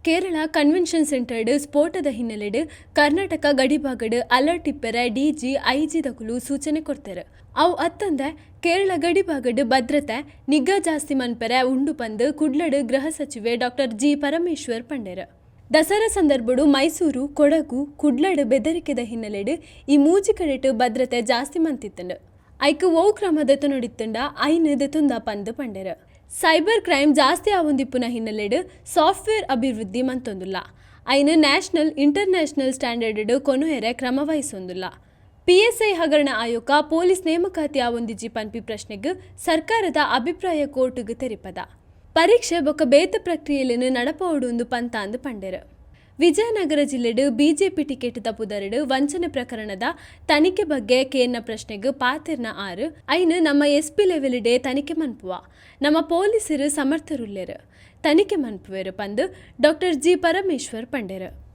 Kerala convention ಸೆಂಟರ್ಡ್ ಸ್ಫೋಟದ ಹಿನ್ನೆಲೆಡ್ ಕರ್ನಾಟಕ ಗಡಿಭಾಗಡ್ ಅಲರ್ಟ್ ಇಪ್ಪರೆ ಡಿಜಿ ಐಜಿದಕುಲು ಸೂಚನೆ ಕೊಡ್ತಾರೆ. ಅವು ಅತ್ತಂದೆ ಕೇರಳ ಗಡಿಭಾಗಡ್ ಭದ್ರತೆ ನಿಗಾ ಜಾಸ್ತಿ ಮನ್ಪರೆ ಉಂಡು ಪಂದ್ ಕುಡ್ಲಡ್ ಗೃಹ ಸಚಿವೆ ಡಾಕ್ಟರ್ ಜಿ ಪರಮೇಶ್ವರ್ ಪಂಡೇರು. ದಸರಾ ಸಂದರ್ಭಡು ಮೈಸೂರು ಕೊಡಗು ಕುಡ್ಲಡ್ ಬೆದರಿಕೆದ ಹಿನ್ನೆಲೆಡ್ ಈ ಮೂಜಿ ಕಡೆಟ್ ಭದ್ರತೆ ಜಾಸ್ತಿ ಮಂತಿತ್ತಂಡು. ಐಕ್ ಓ ಕ್ರಮ ದೆತೊನೊಡಿತ್ತಂಡ ಐನ್ ದೆತೊಂದ ಪಂದ್ ಪಂಡೇರು. ಸೈಬರ್ ಕ್ರೈಮ್ ಜಾಸ್ತಿ ಆವೊಂದಿಪ್ಪುನ ಹಿನ್ನೆಲೆಡ್ ಸಾಫ್ಟ್ವೇರ್ ಅಭಿವೃದ್ಧಿ ಮಂತೊಂದುಲ್ಲ. ಐನ್ ನ್ಯಾಷನಲ್ ಇಂಟರ್ನ್ಯಾಷನಲ್ ಸ್ಟ್ಯಾಂಡರ್ಡ್ ಕೊನೊಯರೆ ಕ್ರಮ ವಹಿಸೊಂದುಲ್ಲ. PSI ಹಗರಣ ಆಯೋಗ ಪೊಲೀಸ್ ನೇಮಕಾತಿ ಆವೊಂದಿಜ್ಜಿ ಪನ್ಪಿ ಪ್ರಶ್ನೆಗ್ ಸರ್ಕಾರದ ಅಭಿಪ್ರಾಯ ಕೋರ್ಟ್ಗ್ ತೆರಿಪದ. ಪರೀಕ್ಷೆ ಬೊಕ ಬೇತ ಪ್ರಕ್ರಿಯೆಲೆನ್ ನಡಪೋಡುಂದು ಪಂತಾಂದ್ ಪಂಡೇರು. ವಿಜಯನಗರ ಜಿಲ್ಲೆಡ್ ಬಿಜೆಪಿ ಟಿಕೆಟ್ ತಪ್ಪುದರಡ್ ವಂಚನೆ ಪ್ರಕರಣದ ತನಿಖೆ ಬಗ್ಗೆ ಕೇರ್ನ ಪ್ರಶ್ನೆಗ್ ಪಾತೆರ್ನ ಆರು ಐನ್ ನಮ್ಮ SP ಲೆವೆಲ್ಡೆ ತನಿಖೆ ಮನ್ಪುವ ನಮ್ಮ ಪೊಲೀಸರು ಸಮರ್ಥರುಲ್ಲೆರು ತನಿಖೆ ಮನ್ಪುವೆರು ಪಂದ್ ಡಾಕ್ಟರ್ ಜಿ ಪರಮೇಶ್ವರ್ ಪಂಡೇರು.